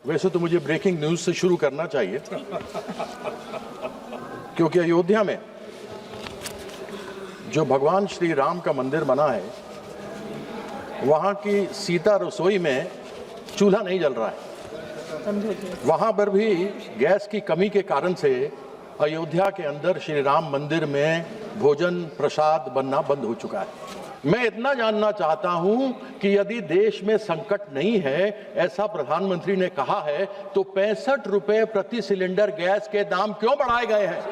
वैसे तो मुझे ब्रेकिंग न्यूज से शुरू करना चाहिए क्योंकि अयोध्या में जो भगवान श्री राम का मंदिर बना है वहां की सीता रसोई में चूल्हा नहीं जल रहा है। वहां पर भी गैस की कमी के कारण से अयोध्या के अंदर श्री राम मंदिर में भोजन प्रसाद बनना बंद हो चुका है। मैं इतना जानना चाहता हूं कि यदि देश में संकट नहीं है, ऐसा प्रधानमंत्री ने कहा है, तो 65 रुपए प्रति सिलेंडर गैस के दाम क्यों बढ़ाए गए हैं?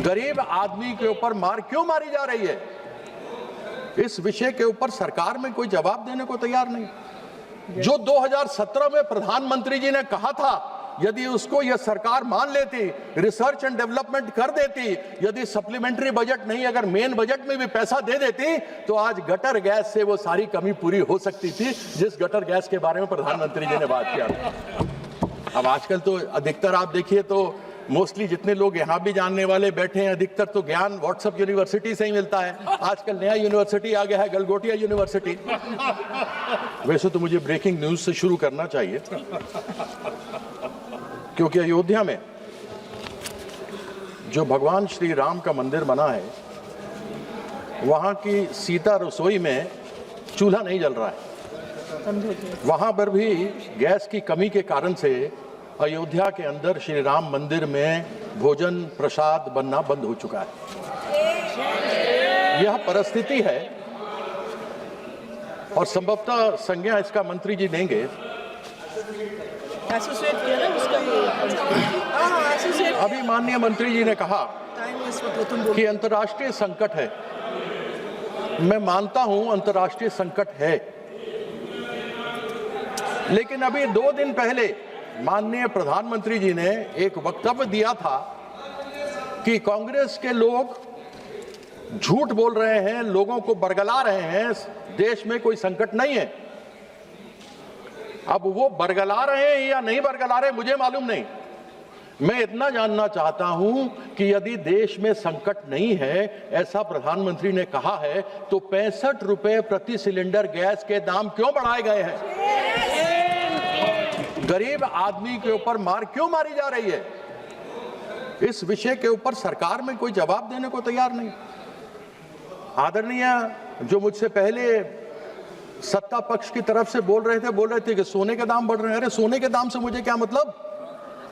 गरीब आदमी के ऊपर मार क्यों मारी जा रही है? इस विषय के ऊपर सरकार में कोई जवाब देने को तैयार नहीं। जो 2017 में प्रधानमंत्री जी ने कहा था, यदि उसको यह सरकार मान लेती, रिसर्च एंड डेवलपमेंट कर देती, यदि सप्लीमेंट्री बजट नहीं अगर मेन बजट में भी पैसा दे देती, तो आज गटर गैस से वो सारी कमी पूरी हो सकती थी जिस गटर गैस के बारे में प्रधानमंत्री जी ने बात किया था। अब आजकल तो अधिकतर आप देखिए तो मोस्टली जितने लोग यहाँ भी जानने वाले बैठे हैं, अधिकतर तो ज्ञान व्हाट्सएप यूनिवर्सिटी से ही मिलता है। आजकल नया यूनिवर्सिटी आ गया है, गलगोटिया यूनिवर्सिटी। वैसे तो मुझे ब्रेकिंग न्यूज से शुरू करना चाहिए क्योंकि अयोध्या में जो भगवान श्री राम का मंदिर बना है वहां की सीता रसोई में चूल्हा नहीं जल रहा है। वहां पर भी गैस की कमी के कारण से अयोध्या के अंदर श्री राम मंदिर में भोजन प्रसाद बनना बंद हो चुका है। यह परिस्थिति है और संभवतः संज्ञा इसका मंत्री जी देंगे। अभी माननीय मंत्री जी ने कहा कि अंतर्राष्ट्रीय संकट है। मैं मानता हूं अंतर्राष्ट्रीय संकट है, लेकिन अभी 2 दिन पहले माननीय प्रधानमंत्री जी ने एक वक्तव्य दिया था कि कांग्रेस के लोग झूठ बोल रहे हैं, लोगों को बरगला रहे हैं, देश में कोई संकट नहीं है। अब वो बरगला रहे हैं या नहीं बरगला रहे मुझे मालूम नहीं। मैं इतना जानना चाहता हूं कि यदि देश में संकट नहीं है, ऐसा प्रधानमंत्री ने कहा है, तो 65 रुपए प्रति सिलेंडर गैस के दाम क्यों बढ़ाए गए हैं? गरीब आदमी के ऊपर मार क्यों मारी जा रही है? इस विषय के ऊपर सरकार में कोई जवाब देने को तैयार नहीं। आदरणीय जो मुझसे पहले सत्ता पक्ष की तरफ से बोल रहे थे कि सोने के दाम बढ़ रहे हैं। अरे सोने के दाम से मुझे क्या मतलब?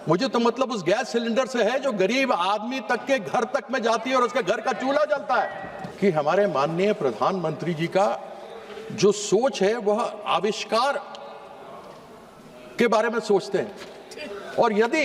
मुझे तो मतलब उस गैस सिलेंडर से है जो गरीब आदमी तक के घर तक में जाती है और उसके घर का चूल्हा जलता है। कि हमारे माननीय प्रधानमंत्री जी का जो सोच है वह आविष्कार के बारे में सोचते हैं। और यदि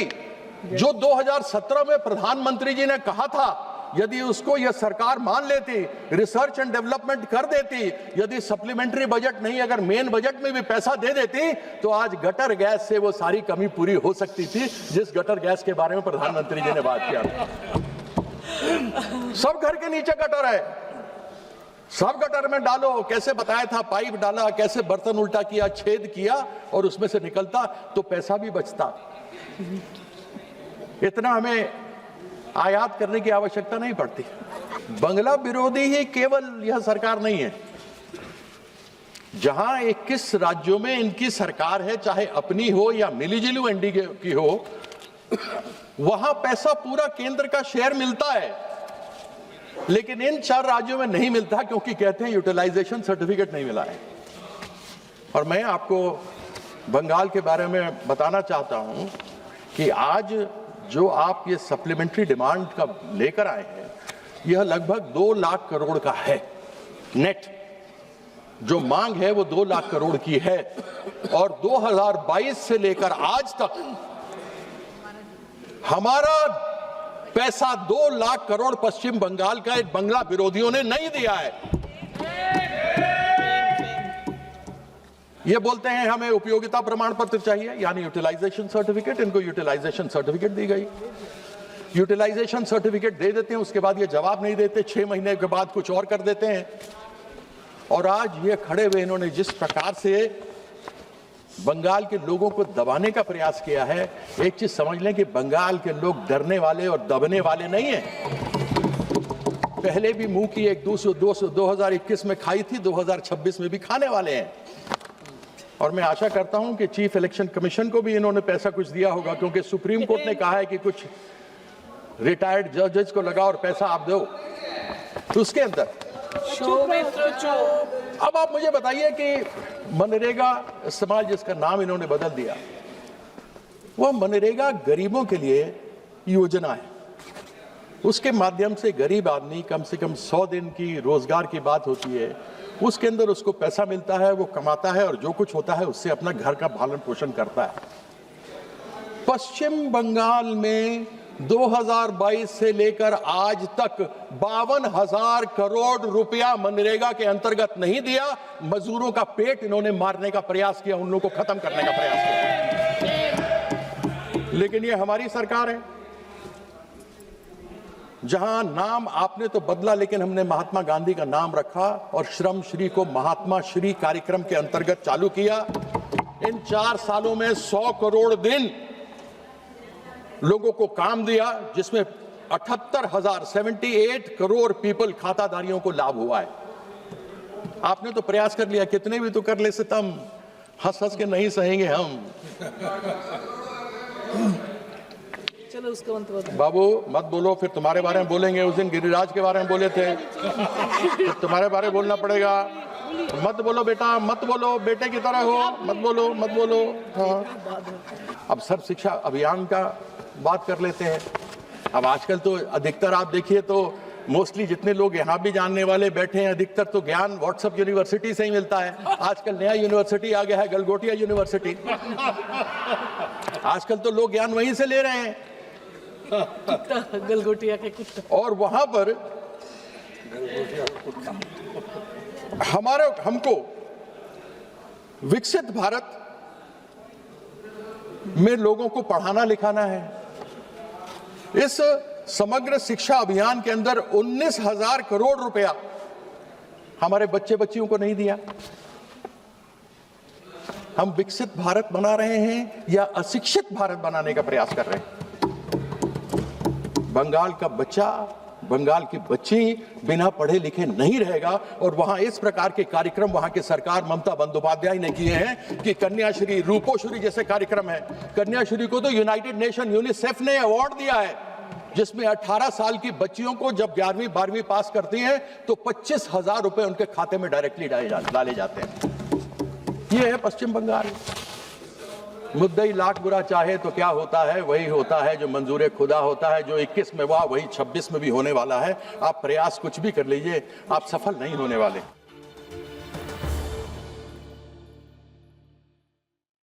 जो 2017 में प्रधानमंत्री जी ने कहा था, यदि उसको यह सरकार मान लेती, रिसर्च एंड डेवलपमेंट कर देती, यदि सप्लीमेंट्री बजट नहीं अगर मेन बजट में भी पैसा दे देती, तो आज गटर गैस से वो सारी कमी पूरी हो सकती थी जिस गटर गैस के बारे में प्रधानमंत्री जी ने बात किया था। सब घर के नीचे गटर है, सब गटर में डालो। कैसे बताया था, पाइप डाला, कैसे बर्तन उल्टा किया, छेद किया और उसमें से निकलता तो पैसा भी बचता। इतना हमें आयात करने की आवश्यकता नहीं पड़ती। बंगला विरोधी ही केवल यह सरकार नहीं है। जहां 21 राज्यों में इनकी सरकार है, चाहे अपनी हो या मिलीजुली एनडीए की हो, वहां पैसा पूरा केंद्र का शेयर मिलता है, लेकिन इन 4 राज्यों में नहीं मिलता क्योंकि कहते हैं यूटिलाइजेशन सर्टिफिकेट नहीं मिला है। और मैं आपको बंगाल के बारे में बताना चाहता हूं कि आज जो आप ये सप्लीमेंट्री डिमांड का लेकर आए हैं, यह लगभग 2 लाख करोड़ का है। नेट जो मांग है वो 2 लाख करोड़ की है और 2022 से लेकर आज तक हमारा पैसा 2 लाख करोड़ पश्चिम बंगाल का बंगला विरोधियों ने नहीं दिया है। ये बोलते हैं हमें उपयोगिता प्रमाण पत्र चाहिए, यानी यूटिलाइजेशन सर्टिफिकेट। इनको यूटिलाइजेशन सर्टिफिकेट दी गई, यूटिलाइजेशन सर्टिफिकेट दे देते हैं, उसके बाद ये जवाब नहीं देते, 6 महीने के बाद कुछ और कर देते हैं। और आज ये खड़े हुए इन्होंने जिस प्रकार से बंगाल के लोगों को दबाने का प्रयास किया है, एक चीज समझ लें कि बंगाल के लोग डरने वाले और दबने वाले नहीं है। पहले भी मुंह की 2021 में खाई थी, 2026 में भी खाने वाले हैं। और मैं आशा करता हूं कि चीफ इलेक्शन कमीशन को भी इन्होंने पैसा कुछ दिया होगा, क्योंकि सुप्रीम कोर्ट ने कहा है कि कुछ रिटायर्ड जजेस को लगा और पैसा आप दो। तो उसके अंदर अब आप मुझे बताइए कि मनरेगा इस्तेमाल, जिसका नाम इन्होंने बदल दिया, वह मनरेगा गरीबों के लिए योजना है। उसके माध्यम से गरीब आदमी कम से कम 100 दिन की रोजगार की बात होती है, उसके अंदर उसको पैसा मिलता है, वो कमाता है और जो कुछ होता है उससे अपना घर का पालन पोषण करता है। पश्चिम बंगाल में 2022 से लेकर आज तक 52,000 करोड़ रुपया मनरेगा के अंतर्गत नहीं दिया। मजदूरों का पेट इन्होंने मारने का प्रयास किया, उन लोगों को खत्म करने का प्रयास किया। लेकिन ये हमारी सरकार है, जहां नाम आपने तो बदला लेकिन हमने महात्मा गांधी का नाम रखा और श्रम श्री को महात्मा श्री कार्यक्रम के अंतर्गत चालू किया। इन 4 सालों में 100 करोड़ दिन लोगों को काम दिया, जिसमें 78 करोड़ पीपल खाताधारियों को लाभ हुआ है। आपने तो प्रयास कर लिया, कितने भी तो कर ले सितम, हंस हंस के नहीं सहेंगे हम। चलो उसका मंत्र बाबू मत बोलो, फिर तुम्हारे बारे में बोलेंगे। उस दिन गिरिराज के बारे में बोले थे, फिर तुम्हारे बारे में बोलना पड़ेगा। मत बोलो बेटा, मत बोलो, बेटे की तरह हो, मत बोलो, मत बोलो। हाँ, अब सर्व शिक्षा अभियान का बात कर लेते हैं। अब आजकल तो अधिकतर आप देखिए तो मोस्टली जितने लोग यहाँ भी जानने वाले बैठे हैं, अधिकतर तो ज्ञान व्हाट्सएप यूनिवर्सिटी से ही मिलता है। आजकल नया यूनिवर्सिटी आ गया है, गलगोटिया यूनिवर्सिटी। आजकल तो लोग ज्ञान वहीं से ले रहे हैं, गलगोटिया के कुत्ता। और वहां पर हमको विकसित भारत में लोगों को पढ़ाना लिखाना है। इस समग्र शिक्षा अभियान के अंदर 19,000 करोड़ रुपया हमारे बच्चे बच्चियों को नहीं दिया। हम विकसित भारत बना रहे हैं या अशिक्षित भारत बनाने का प्रयास कर रहे हैं? बंगाल का बच्चा, बंगाल की बच्ची बिना पढ़े लिखे नहीं रहेगा। और वहां इस प्रकार के कार्यक्रम वहां की सरकार ममता बंदोपाध्याय ने किए हैं कि कन्याश्री, रूपोश्री जैसे कार्यक्रम है। कन्याश्री को तो यूनाइटेड नेशन यूनिसेफ ने अवार्ड दिया है, जिसमें 18 साल की बच्चियों को जब 11वीं 12वीं पास करती हैं तो 25,000 रुपए उनके खाते में डायरेक्टली डाले जाते हैं। ये है पश्चिम बंगाल। मुद्दई लाख बुरा चाहे तो क्या होता है, वही होता है जो मंजूर खुदा होता है। जो 21 में हुआ वही 26 में भी होने वाला है। आप प्रयास कुछ भी कर लीजिए, आप सफल नहीं होने वाले।